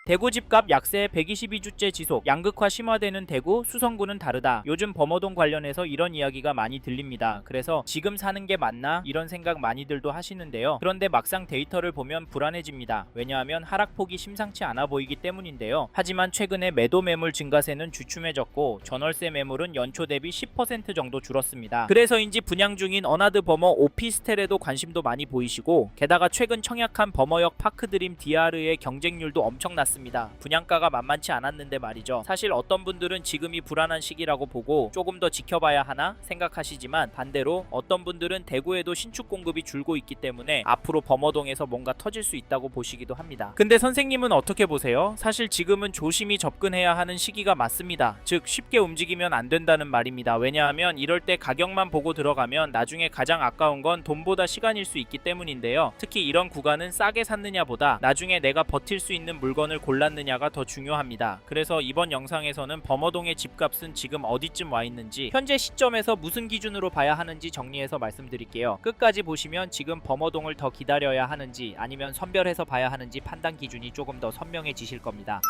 대구 집값 약세 122주째 지속, 양극화 심화되는 대구, 수성구는 다르다. 요즘 범어동 관련해서 이런 이야기가 많이 들립니다. 그래서 지금 사는 게 맞나? 이런 생각 많이들도 하시는데요. 그런데 막상 데이터를 보면 불안해집니다. 왜냐하면 하락폭이 심상치 않아 보이기 때문인데요. 하지만 최근에 매도 매물 증가세는 주춤해졌고 전월세 매물은 연초 대비 10% 정도 줄었습니다. 그래서인지 분양 중인 어나드 범어 오피스텔에도 관심도 많이 보이시고, 게다가 최근 청약한 범어역 파크드림 DR의 경쟁률도 엄청났습니다. 분양가가 만만치 않았는데 말이죠. 사실 어떤 분들은 지금이 불안한 시기라고 보고 조금 더 지켜봐야 하나 생각하시지만, 반대로 어떤 분들은 대구에도 신축 공급이 줄고 있기 때문에 앞으로 범어동에서 뭔가 터질 수 있다고 보시기도 합니다. 근데 선생님은 어떻게 보세요? 사실 지금은 조심히 접근해야 하는 시기가 맞습니다. 즉 쉽게 움직이면 안 된다는 말입니다. 왜냐하면 이럴 때 가격만 보고 들어가면 나중에 가장 아까운 건 돈보다 시간일 수 있기 때문인데요. 특히 이런 구간은 싸게 샀느냐보다 나중에 내가 버틸 수 있는 물건을 골랐느냐가 더 중요합니다. 그래서 이번 영상에서는 범어동의 집값은 지금 어디쯤 와 있는지, 현재 시점에서 무슨 기준으로 봐야 하는지 정리해서 말씀드릴게요. 끝까지 보시면 지금 범어동을 더 기다려야 하는지 아니면 선별해서 봐야 하는지 판단 기준이 조금 더 선명해지실 겁니다.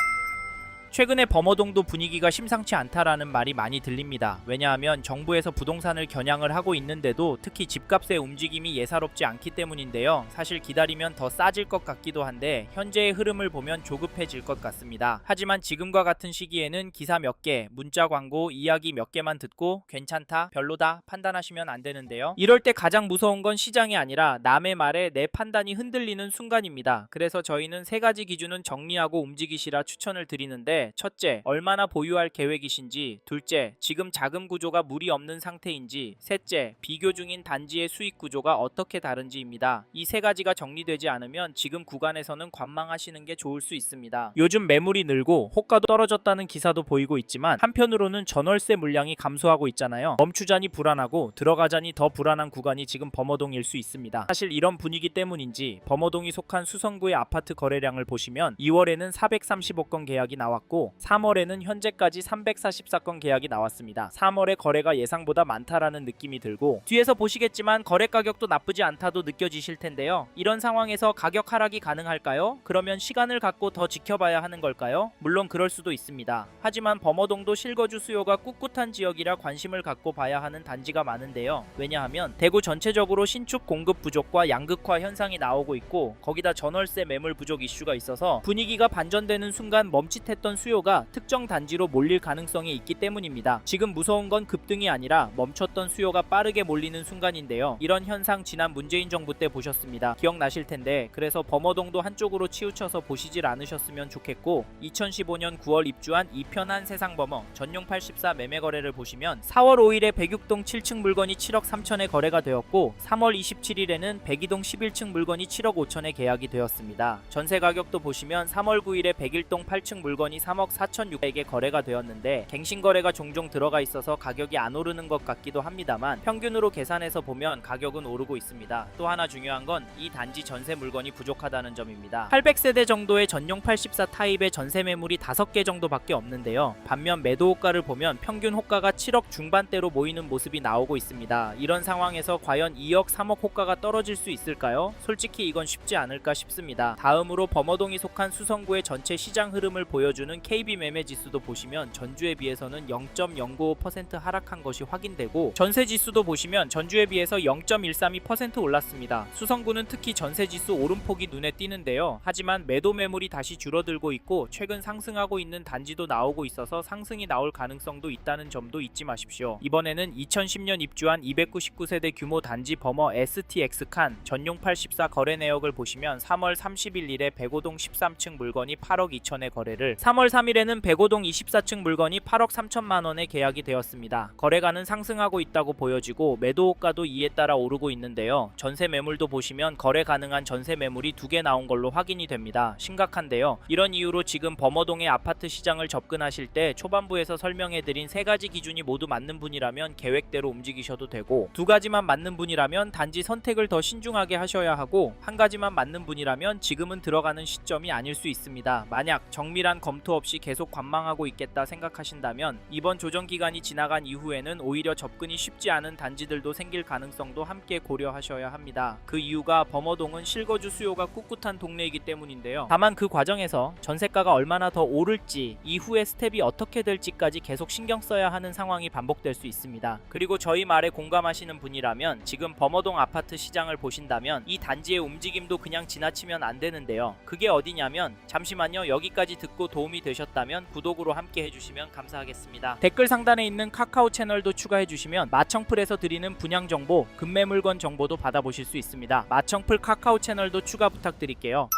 최근에 범어동도 분위기가 심상치 않다라는 말이 많이 들립니다. 왜냐하면 정부에서 부동산을 겨냥을 하고 있는데도 특히 집값의 움직임이 예사롭지 않기 때문인데요. 사실 기다리면 더 싸질 것 같기도 한데 현재의 흐름을 보면 조급해질 것 같습니다. 하지만 지금과 같은 시기에는 기사 몇 개, 문자 광고, 이야기 몇 개만 듣고 괜찮다, 별로다 판단하시면 안 되는데요. 이럴 때 가장 무서운 건 시장이 아니라 남의 말에 내 판단이 흔들리는 순간입니다. 그래서 저희는 세 가지 기준은 정리하고 움직이시라 추천을 드리는데, 첫째, 얼마나 보유할 계획이신지, 둘째, 지금 자금 구조가 무리 없는 상태인지, 셋째, 비교 중인 단지의 수익 구조가 어떻게 다른지입니다. 이 세 가지가 정리되지 않으면 지금 구간에서는 관망하시는 게 좋을 수 있습니다. 요즘 매물이 늘고 호가도 떨어졌다는 기사도 보이고 있지만 한편으로는 전월세 물량이 감소하고 있잖아요. 멈추자니 불안하고 들어가자니 더 불안한 구간이 지금 범어동일 수 있습니다. 사실 이런 분위기 때문인지 범어동이 속한 수성구의 아파트 거래량을 보시면 2월에는 435건 계약이 나왔고 3월에는 현재까지 344건 계약이 나왔습니다. 3월에 거래가 예상보다 많다라는 느낌이 들고, 뒤에서 보시겠지만 거래 가격도 나쁘지 않다도 느껴지실 텐데요. 이런 상황에서 가격 하락이 가능할까요? 그러면 시간을 갖고 더 지켜봐야 하는 걸까요? 물론 그럴 수도 있습니다. 하지만 범어동도 실거주 수요가 꿋꿋한 지역이라 관심을 갖고 봐야 하는 단지가 많은데요. 왜냐하면 대구 전체적으로 신축 공급 부족과 양극화 현상이 나오고 있고, 거기다 전월세 매물 부족 이슈가 있어서 분위기가 반전되는 순간 멈칫했던 수요가 특정 단지로 몰릴 가능성이 있기 때문입니다. 지금 무서운 건 급등이 아니라 멈췄던 수요가 빠르게 몰리는 순간인데요. 이런 현상 지난 문재인 정부 때 보셨습니다. 기억나실 텐데, 그래서 범어동도 한쪽으로 치우쳐서 보시질 않으셨으면 좋겠고, 2015년 9월 입주한 이편한 세상범어 전용 84 매매 거래를 보시면 4월 5일에 106동 7층 물건이 7억 3천에 거래가 되었고, 3월 27일에는 102동 11층 물건이 7억 5천에 계약이 되었습니다. 전세 가격도 보시면 3월 9일에 101동 8층 물건이 3억 4,600에 거래가 되었는데, 갱신 거래가 종종 들어가 있어서 가격이 안 오르는 것 같기도 합니다만 평균으로 계산해서 보면 가격은 오르고 있습니다. 또 하나 중요한 건 이 단지 전세 물건이 부족하다는 점입니다. 800세대 정도의 전용 84 타입의 전세 매물이 5개 정도밖에 없는데요. 반면 매도 호가를 보면 평균 호가가 7억 중반대로 모이는 모습이 나오고 있습니다. 이런 상황에서 과연 2억 3억 호가가 떨어질 수 있을까요? 솔직히 이건 쉽지 않을까 싶습니다. 다음으로 범어동이 속한 수성구의 전체 시장 흐름을 보여주는 KB 매매 지수도 보시면 전주에 비해서는 0.095% 하락한 것이 확인되고, 전세 지수도 보시면 전주에 비해서 0.132% 올랐습니다. 수성구는 특히 전세 지수 오름폭이 눈에 띄는데요. 하지만 매도 매물이 다시 줄어들고 있고 최근 상승하고 있는 단지도 나오고 있어서 상승이 나올 가능성도 있다는 점도 잊지 마십시오. 이번에는 2010년 입주한 299세대 규모 단지 범어 STX 칸 전용 84 거래 내역을 보시면 3월 30일에 105동 13층 물건이 8억 2천에 거래를, 3월 3일에는 105동 24층 물건이 8억 3천만원에 계약이 되었습니다. 거래가는 상승하고 있다고 보여지고 매도 호가도 이에 따라 오르고 있는데요. 전세 매물도 보시면 거래 가능한 전세 매물이 2개 나온 걸로 확인이 됩니다. 심각한데요. 이런 이유로 지금 범어동의 아파트 시장을 접근하실 때 초반부에서 설명해드린 세 가지 기준이 모두 맞는 분이라면 계획대로 움직이셔도 되고, 두 가지만 맞는 분이라면 단지 선택을 더 신중하게 하셔야 하고, 한 가지만 맞는 분이라면 지금은 들어가는 시점이 아닐 수 있습니다. 만약 정밀한 검토 감소 없이 계속 관망하고 있겠다 생각하신다면 이번 조정 기간이 지나간 이후에는 오히려 접근이 쉽지 않은 단지들도 생길 가능성도 함께 고려하셔야 합니다. 그 이유가 범어동은 실거주 수요가 꿋꿋한 동네이기 때문인데요. 다만 그 과정에서 전세가가 얼마나 더 오를지, 이후의 스텝이 어떻게 될지까지 계속 신경 써야 하는 상황이 반복될 수 있습니다. 그리고 저희 말에 공감하시는 분이라면 지금 범어동 아파트 시장을 보신다면 이 단지의 움직임도 그냥 지나치면 안 되는데요. 그게 어디냐면, 잠시만요, 여기까지 듣고 도움이 되셨다면 구독으로 함께 해주시면 감사하겠습니다. 댓글 상단에 있는 카카오 채널도 추가해주시면 마청풀에서 드리는 분양 정보, 급매 물건 정보도 받아보실 수 있습니다. 마청풀 카카오 채널도 추가 부탁드릴게요.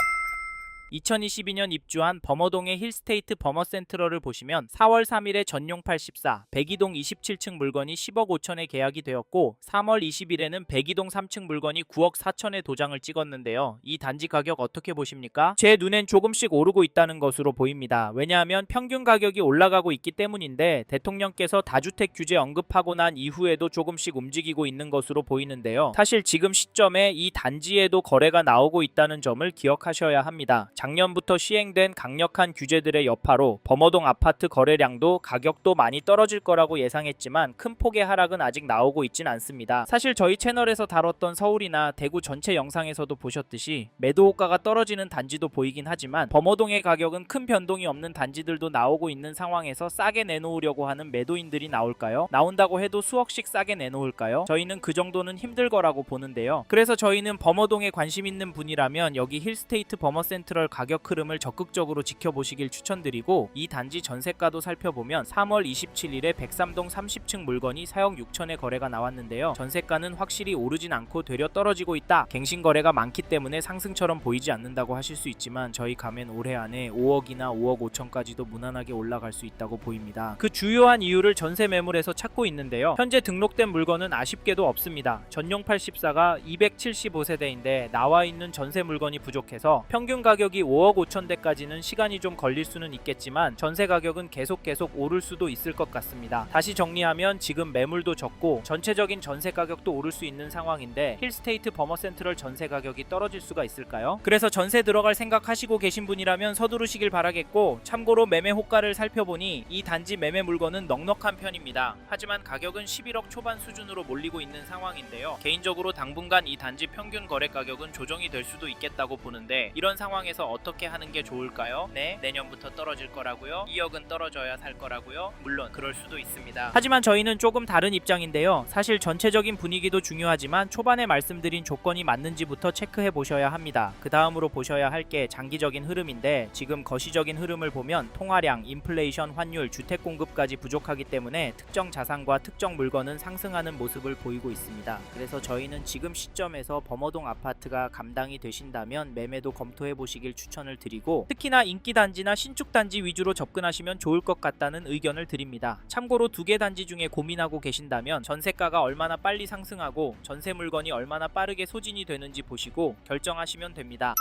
2022년 입주한 범어동의 힐스테이트 범어센트럴을 보시면 4월 3일에 전용 84, 백이동 27층 물건이 10억 5천에 계약이 되었고 3월 20일에는 백이동 3층 물건이 9억 4천에 도장을 찍었는데요. 이 단지 가격 어떻게 보십니까? 제 눈엔 조금씩 오르고 있다는 것으로 보입니다. 왜냐하면 평균 가격이 올라가고 있기 때문인데 대통령께서 다주택 규제 언급하고 난 이후에도 조금씩 움직이고 있는 것으로 보이는데요. 사실 지금 시점에 이 단지에도 거래가 나오고 있다는 점을 기억하셔야 합니다. 작년부터 시행된 강력한 규제들의 여파로 범어동 아파트 거래량도 가격도 많이 떨어질 거라고 예상했지만 큰 폭의 하락은 아직 나오고 있진 않습니다. 사실 저희 채널에서 다뤘던 서울이나 대구 전체 영상에서도 보셨듯이 매도 호가가 떨어지는 단지도 보이긴 하지만 범어동의 가격은 큰 변동이 없는 단지들도 나오고 있는 상황에서 싸게 내놓으려고 하는 매도인들이 나올까요? 나온다고 해도 수억씩 싸게 내놓을까요? 저희는 그 정도는 힘들 거라고 보는데요. 그래서 저희는 범어동에 관심 있는 분이라면 여기 힐스테이트 범어센트럴 가격 흐름을 적극적으로 지켜보시길 추천드리고, 이 단지 전세가도 살펴보면 3월 27일에 103동 30층 물건이 4억 6천에 거래가 나왔는데요. 전세가는 확실히 오르진 않고 되려 떨어지고 있다. 갱신 거래가 많기 때문에 상승처럼 보이지 않는다고 하실 수 있지만 저희 가면 올해 안에 5억이나 5억 5천까지도 무난하게 올라갈 수 있다고 보입니다. 그 주요한 이유를 전세 매물에서 찾고 있는데요. 현재 등록된 물건은 아쉽게도 없습니다. 전용 84가 275세대인데 나와 있는 전세 물건이 부족해서 평균 가격이 5억 5천대까지는 시간이 좀 걸릴 수는 있겠지만 전세 가격은 계속 오를 수도 있을 것 같습니다. 다시 정리하면 지금 매물도 적고 전체적인 전세 가격도 오를 수 있는 상황인데 힐스테이트 범어센트럴 전세 가격이 떨어질 수가 있을까요? 그래서 전세 들어갈 생각하시고 계신 분이라면 서두르시길 바라겠고, 참고로 매매 호가를 살펴보니 이 단지 매매 물건은 넉넉한 편입니다. 하지만 가격은 11억 초반 수준으로 몰리고 있는 상황인데요. 개인적으로 당분간 이 단지 평균 거래 가격은 조정이 될 수도 있겠다고 보는데, 이런 상황에서 어떻게 하는 게 좋을까요? 네, 내년부터 떨어질 거라고요? 2억은 떨어져야 살 거라고요? 물론 그럴 수도 있습니다. 하지만 저희는 조금 다른 입장인데요. 사실 전체적인 분위기도 중요하지만 초반에 말씀드린 조건이 맞는지부터 체크해 보셔야 합니다. 그 다음으로 보셔야 할 게 장기적인 흐름인데, 지금 거시적인 흐름을 보면 통화량, 인플레이션, 환율, 주택 공급까지 부족하기 때문에 특정 자산과 특정 물건은 상승하는 모습을 보이고 있습니다. 그래서 저희는 지금 시점에서 범어동 아파트가 감당이 되신다면 매매도 검토해 보시길 추천을 드리고, 특히나 인기 단지나 신축 단지 위주로 접근하시면 좋을 것 같다는 의견을 드립니다. 참고로 두 개 단지 중에 고민하고 계신다면 전세가가 얼마나 빨리 상승하고 전세 물건이 얼마나 빠르게 소진이 되는지 보시고 결정하시면 됩니다.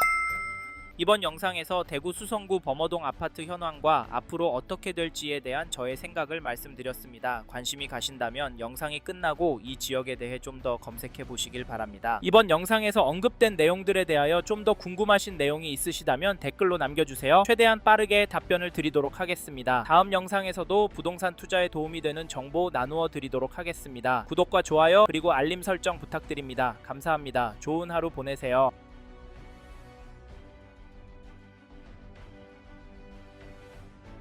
이번 영상에서 대구 수성구 범어동 아파트 현황과 앞으로 어떻게 될지에 대한 저의 생각을 말씀드렸습니다. 관심이 가신다면 영상이 끝나고 이 지역에 대해 좀 더 검색해 보시길 바랍니다. 이번 영상에서 언급된 내용들에 대하여 좀 더 궁금하신 내용이 있으시다면 댓글로 남겨주세요. 최대한 빠르게 답변을 드리도록 하겠습니다. 다음 영상에서도 부동산 투자에 도움이 되는 정보 나누어 드리도록 하겠습니다. 구독과 좋아요 그리고 알림 설정 부탁드립니다. 감사합니다. 좋은 하루 보내세요.